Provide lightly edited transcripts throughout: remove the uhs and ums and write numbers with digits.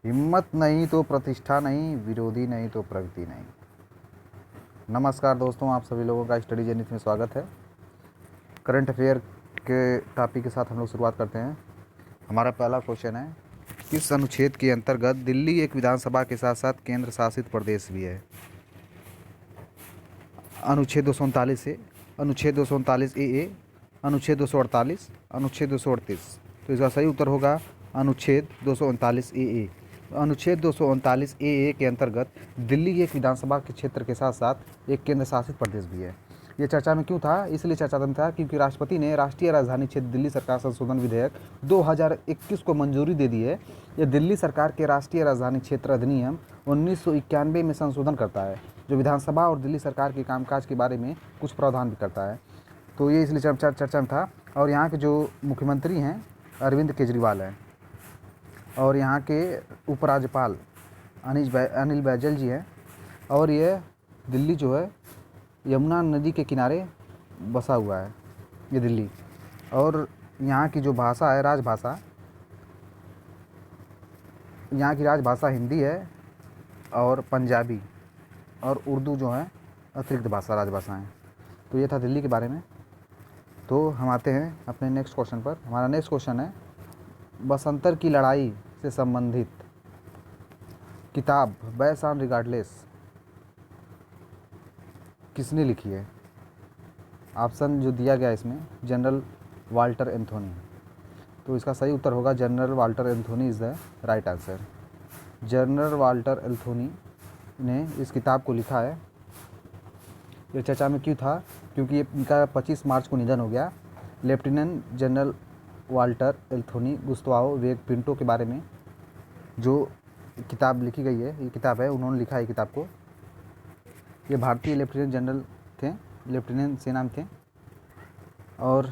हिम्मत नहीं तो प्रतिष्ठा नहीं, विरोधी नहीं तो प्रगति नहीं। नमस्कार दोस्तों, आप सभी लोगों का स्टडी जर्नी में स्वागत है। करंट अफेयर के टॉपिक के साथ हम लोग शुरुआत करते हैं। हमारा पहला क्वेश्चन है, किस अनुच्छेद के अंतर्गत दिल्ली एक विधानसभा के साथ साथ केंद्र शासित प्रदेश भी है? अनुच्छेद 239 से अनुच्छेद 239 ए, अनुच्छेद 248, अनुच्छेद 238। तो इसका सही उत्तर होगा अनुच्छेद 239 ए। अनुच्छेद 239 ए के अंतर्गत दिल्ली एक विधानसभा के क्षेत्र के साथ साथ एक केंद्र शासित प्रदेश भी है। ये चर्चा में क्यों था? इसलिए चर्चा में था क्योंकि राष्ट्रपति ने राष्ट्रीय राजधानी क्षेत्र दिल्ली सरकार संशोधन विधेयक 2021 को मंजूरी दे दी है। यह दिल्ली सरकार के राष्ट्रीय राजधानी क्षेत्र अधिनियम 1991 में संशोधन करता है, जो विधानसभा और दिल्ली सरकार के कामकाज के बारे में कुछ प्रावधान भी करता है। तो ये इसलिए चर्चा में था। और यहाँ के जो मुख्यमंत्री हैं अरविंद केजरीवाल हैं, और यहाँ के उपराज्यपाल अनिल बैजल जी हैं। और ये दिल्ली जो है यमुना नदी के किनारे बसा हुआ है, ये दिल्ली। और यहाँ की जो भाषा है, राजभाषा, यहाँ की राजभाषा हिंदी है और पंजाबी और उर्दू जो है अतिरिक्त भाषा, राजभाषाएँ। तो ये था दिल्ली के बारे में। तो हम आते हैं अपने नेक्स्ट क्वेश्चन पर। हमारा नेक्स्ट क्वेश्चन है, बसंतर की लड़ाई से संबंधित किताब बैस ऑन रिगार्डलेस किसने लिखी है? ऑप्शन जो दिया गया इसमें, जनरल वाल्टर एंथोनी। तो इसका सही उत्तर होगा general Walter Anthony is the right answer. General Walter Anthony ने इस किताब को लिखा है। ये चर्चा में क्यों था? क्योंकि इनका 25 मार्च को निधन हो गया। Lieutenant general Walter Anthony Gustavo वेग पिंटो के बारे में जो किताब लिखी गई है, ये किताब है, उन्होंने लिखा है किताब को। ये भारतीय लेफ्टिनेंट जनरल थे, लेफ्टिनेंट सेना में थे। और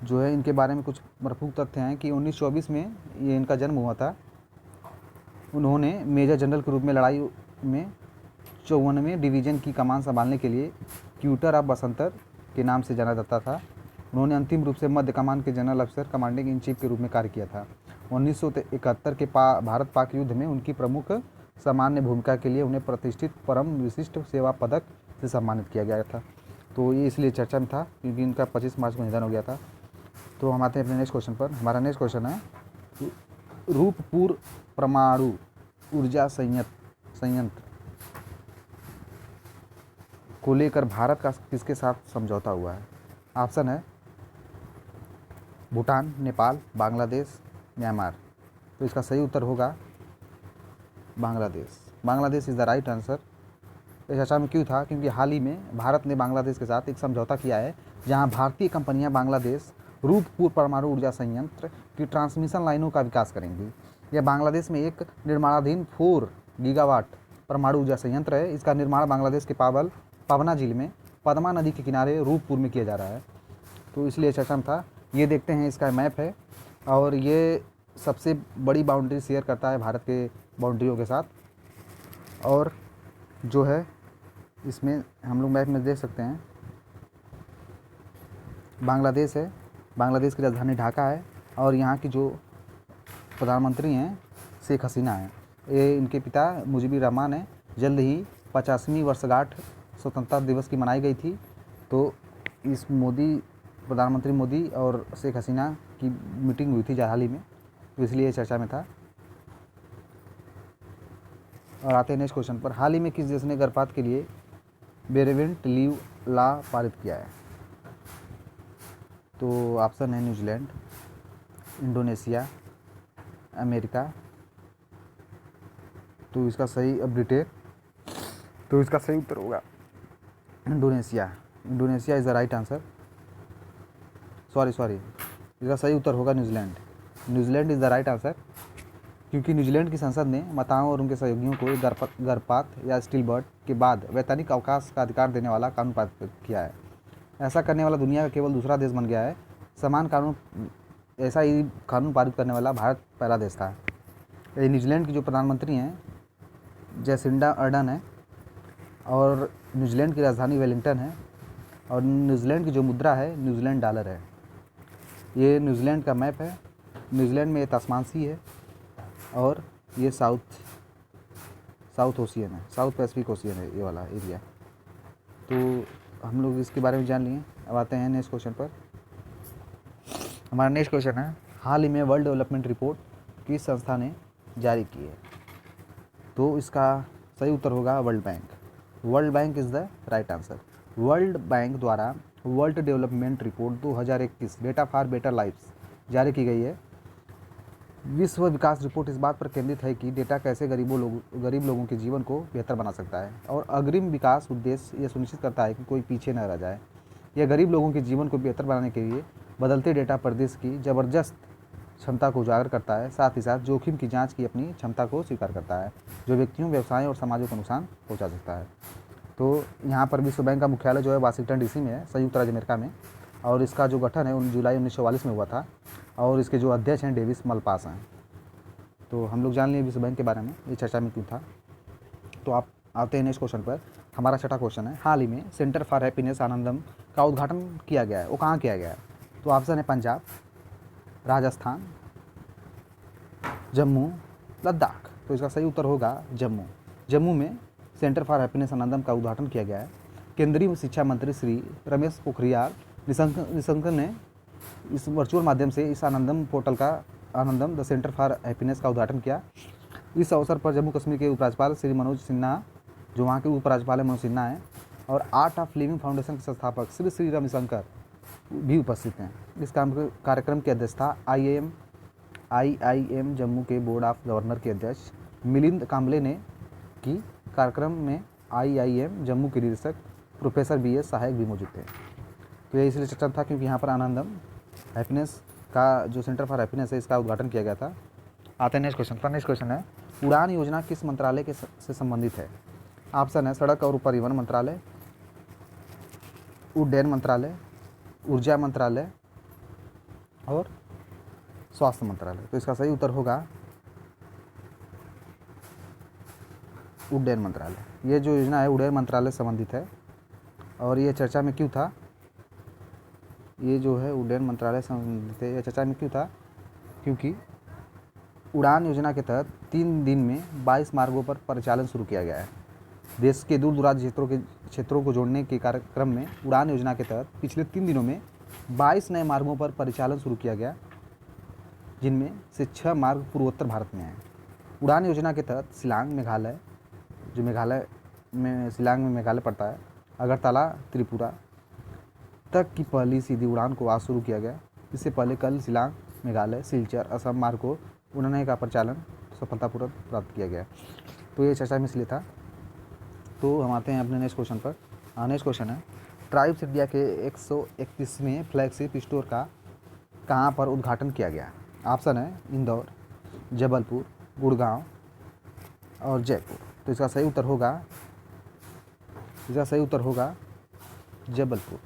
जो है इनके बारे में कुछ मरफूक तथ्य हैं कि 1924 में ये इनका जन्म हुआ था। उन्होंने मेजर जनरल के रूप में लड़ाई में 54वें डिवीज़न की कमान संभालने के लिए ट्यूटर ऑफ बसंतर के नाम से जाना जाता था। उन्होंने अंतिम रूप से मध्य कमान के जनरल अफसर कमांडिंग इन चीफ के रूप में कार्य किया था। 1971 के भारत पाक युद्ध में उनकी प्रमुख सामान्य भूमिका के लिए उन्हें प्रतिष्ठित परम विशिष्ट सेवा पदक से सम्मानित किया गया था। तो ये इसलिए चर्चा में था क्योंकि इनका 25 मार्च को निधन हो गया था। तो हम आते हैं अपने नेक्स्ट क्वेश्चन पर। हमारा नेक्स्ट क्वेश्चन है, रूपपुर परमाणु ऊर्जा संयंत्र को लेकर भारत का किसके साथ समझौता हुआ है? ऑप्शन है भूटान, नेपाल, बांग्लादेश, म्यांमार। तो इसका सही उत्तर होगा Bangladesh. Bangladesh is the right answer. इस चर्चा में क्यों था? क्योंकि हाल ही में भारत ने बांग्लादेश के साथ एक समझौता किया है, जहां भारतीय कंपनियां बांग्लादेश रूपपुर परमाणु ऊर्जा संयंत्र की ट्रांसमिशन लाइनों का विकास करेंगी। यह बांग्लादेश में एक निर्माणाधीन 4 गीगावाट परमाणु ऊर्जा संयंत्र है। इसका निर्माण बांग्लादेश के पावना जिले में पद्मा नदी के किनारे रूपपुर में किया जा रहा है। तो इसलिए चर्चा में था। ये देखते हैं, इसका मैप है और ये सबसे बड़ी बाउंड्री शेयर करता है भारत के बाउंड्रियों के साथ। और जो है इसमें हम लोग मैप में देख सकते हैं, बांग्लादेश है, बांग्लादेश की राजधानी ढाका है। और यहाँ की जो प्रधानमंत्री हैं शेख हसीना है। ये इनके पिता मुजीबुर रहमान है। जल्द ही 50वीं वर्षगांठ स्वतंत्रता दिवस की मनाई गई थी। तो इस प्रधानमंत्री मोदी और शेख हसीना की मीटिंग हुई थी हाल ही में, तो इसलिए चर्चा में था। और आते हैं नेक्स्ट क्वेश्चन पर। हाल ही में किस देश ने गर्भपात के लिए बेरेवेंट लीव लॉ पारित किया है? तो ऑप्शन है न्यूजीलैंड, इंडोनेशिया, अमेरिका। तो इसका सही, अब ब्रिटेन। तो इसका सही उत्तर होगा Indonesia. Indonesia is the right answer. Sorry, इसका सही उत्तर होगा New Zealand. New Zealand is the right answer, क्योंकि न्यूजीलैंड की संसद ने माताओं और उनके सहयोगियों को गर्भपात या स्टिल बर्थ के बाद वैतनिक अवकाश का अधिकार देने वाला कानून पारित किया है। ऐसा करने वाला दुनिया का केवल दूसरा देश बन गया है। ऐसा ही कानून पारित करने वाला भारत पहला देश था। ये न्यूजीलैंड की जो प्रधानमंत्री हैं जैसिंडा अर्डन है, और न्यूजीलैंड की राजधानी वेलिंगटन है। और न्यूजीलैंड की जो मुद्रा है न्यूजीलैंड डॉलर है। ये न्यूजीलैंड का मैप है। न्यूजीलैंड में ये तस्मान सी है और ये साउथ ओशियन है, साउथ पैसिफिक ओशियन है ये वाला एरिया। तो हम लोग इसके बारे में जान लिए। अब आते हैं नेक्स्ट क्वेश्चन पर। हमारा नेक्स्ट क्वेश्चन है, हाल ही में वर्ल्ड डेवलपमेंट रिपोर्ट किस संस्था ने जारी की है? तो इसका सही उत्तर होगा world bank. World bank is the right answer. World bank द्वारा world development report 2021 data for better lifes जारी की गई है। विश्व विकास रिपोर्ट इस बात पर केंद्रित है कि डेटा कैसे गरीब लोगों के जीवन को बेहतर बना सकता है, और अग्रिम विकास उद्देश्य यह सुनिश्चित करता है कि कोई पीछे न रह जाए। यह गरीब लोगों के जीवन को बेहतर बनाने के लिए बदलते डेटा परिदृश्य की ज़बरदस्त क्षमता को उजागर करता है, साथ ही साथ जोखिम की जांच की अपनी क्षमता को स्वीकार करता है, जो व्यक्तियों, व्यवसायों और समाजों को नुकसान पहुंचा सकता है। तो यहाँ पर विश्व बैंक का मुख्यालय जो है वाशिंगटन डीसी में है, संयुक्त राज्य अमेरिका में, और इसका जो गठन है जुलाई 1944 में हुआ था, और इसके जो अध्यक्ष हैं डेविस मलपास हैं। तो हम लोग जान लिए विश्व बैंक के बारे में, ये चर्चा में क्यों था। तो आप आते हैं नेक्स्ट क्वेश्चन पर। हमारा छठा क्वेश्चन है, हाल ही में सेंटर फॉर हैप्पीनेस आनंदम का उद्घाटन किया गया है, वो कहाँ किया गया है? तो ऑप्शन है पंजाब, राजस्थान, जम्मू, लद्दाख। तो इसका सही उत्तर होगा जम्मू। जम्मू में सेंटर फॉर हैप्पीनेस आनंदम का उद्घाटन किया गया है। केंद्रीय शिक्षा मंत्री श्री रमेश पोखरियाल निशंक ने इस वर्चुअल माध्यम से इस आनंदम पोर्टल का, आनंदम द सेंटर फॉर हैप्पीनेस का उद्घाटन किया। इस अवसर पर जम्मू कश्मीर के उपराज्यपाल श्री मनोज सिन्हा, जो वहाँ के उपराज्यपाल है मनोज सिन्हा हैं, और आर्ट ऑफ लिविंग फाउंडेशन के संस्थापक श्री श्री रविशंकर भी उपस्थित हैं। इस कार्यक्रम की अध्यक्षता IIM जम्मू के बोर्ड ऑफ गवर्नर के अध्यक्ष मिलिंद कांबले ने की। कार्यक्रम में IIM जम्मू के निदेशक प्रोफेसर BS सहायक भी मौजूद थे। तो ये इसलिए चर्चा था क्योंकि यहाँ पर आनंदम हैप्पीनेस का जो सेंटर फॉर हैप्पीनेस है, इसका उद्घाटन किया गया था। आते हैं नेक्स्ट क्वेश्चन पर। नेक्स्ट क्वेश्चन है, उड़ान योजना किस मंत्रालय के से संबंधित है? ऑप्शन है सड़क और परिवहन मंत्रालय, उड्डयन मंत्रालय, ऊर्जा मंत्रालय और स्वास्थ्य मंत्रालय। तो इसका सही उत्तर होगा उड्डयन मंत्रालय। ये जो योजना है उड्डयन मंत्रालय से संबंधित है, और ये चर्चा में क्यों था? ये जो है उड्डयन मंत्रालय से संबंधित है, ये चर्चा में क्यों था? क्योंकि उड़ान योजना के तहत 3 दिन में 22 मार्गों पर परिचालन शुरू किया गया है। देश के दूर दराज क्षेत्रों को जोड़ने के कार्यक्रम में उड़ान योजना के तहत पिछले 3 दिनों में 22 नए मार्गों पर परिचालन शुरू किया गया, जिनमें से 6 मार्ग पूर्वोत्तर भारत में हैं। उड़ान योजना के तहत शिलांग मेघालय, जो शिलांग में मेघालय पड़ता है, अगरतला त्रिपुरा तक की पहली सीधी उड़ान को आज शुरू किया गया। इससे पहले कल शिलांग मेघालय, सिलचर, असम मार्ग को उड़ने का परिचालन सफलतापूर्वक प्राप्त किया गया। तो ये चर्चा में इसलिए था। तो हम आते हैं अपने नेक्स्ट क्वेश्चन पर। नेक्स्ट क्वेश्चन है, ट्राइब्स इंडिया के 131वें फ्लैगशिप स्टोर का कहाँ पर उद्घाटन किया गया? ऑप्शन है इंदौर, जबलपुर, गुड़गांव और जयपुर। तो इसका सही उत्तर होगा जबलपुर।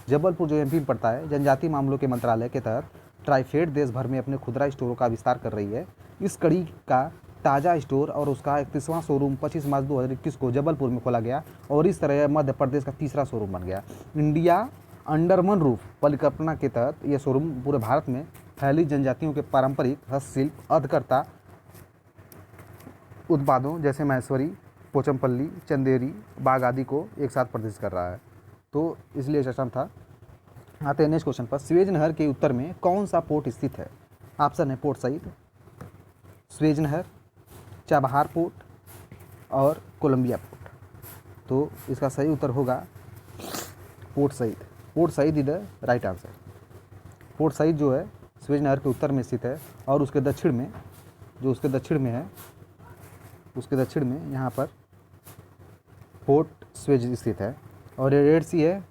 जबलपुर जो MP में पड़ता है, जनजातीय मामलों के मंत्रालय के तहत ट्राइफेड देश भर में अपने खुदरा स्टोरों का विस्तार कर रही है। इस कड़ी का ताज़ा स्टोर और उसका 31वां शोरूम 25 मार्च 2021 को जबलपुर में खोला गया, और इस तरह मध्य प्रदेश का तीसरा शोरूम बन गया। इंडिया अंडर वन रूफ परिकल्पना के तहत यह शोरूम पूरे भारत में फैली जनजातियों के पारंपरिक हस्तशिल्प, अर्धकर्ता उत्पादों जैसे महेश्वरी, पोचमपल्ली, चंदेरी, बाग आदि को एक साथ प्रदर्शित कर रहा है। तो इसलिए चर्चा था। आते हैं नेक्स्ट क्वेश्चन पर। स्वेज नहर के उत्तर में कौन सा पोर्ट स्थित है? ऑप्शन है पोर्ट सईद, स्वेज नहर, चाबहार पोर्ट और कोलंबिया पोर्ट। तो इसका सही उत्तर होगा Port Said. Port Said is the right answer. Port Said जो है स्वेज नहर के उत्तर में स्थित है, और उसके दक्षिण में, जो उसके दक्षिण में है, उसके दक्षिण में यहाँ पर पोर्ट स्वेज स्थित है। और ये रेड सी है,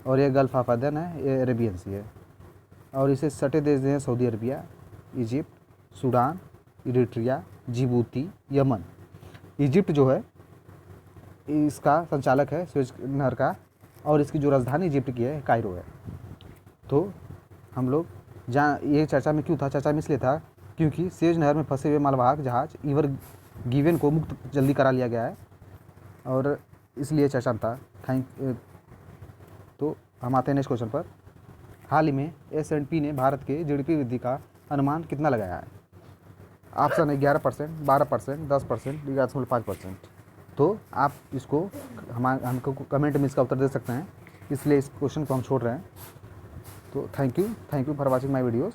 और ये गल्फ ऑफ अदन है, ये अरेबियन सी है। और इसे सटे देश हैं Saudi Arabia, Egypt, Sudan, Eritrea, Djibouti, Yemen. Egypt जो है इसका संचालक है स्वेज नहर का, और इसकी जो राजधानी इजिप्ट की है कायरो है। तो हम लोग जहाँ ये चर्चा में क्यों था? चर्चा में इसलिए था क्योंकि स्वेज नहर में फंसे हुए मालवाहक जहाज ईवर गिवन को मुक्त जल्दी करा लिया गया है, और इसलिए चर्चा में था। तो हम आते हैं नेक्स्ट क्वेश्चन पर। हाल ही में S&P ने भारत के GDP वृद्धि का अनुमान कितना लगाया है? ऑप्शन है 11%, 12%, 10% या 5%। तो आप इसको हमको कमेंट में इसका उत्तर दे सकते हैं, इसलिए इस क्वेश्चन को हम छोड़ रहे हैं। तो thank you for watching my videos.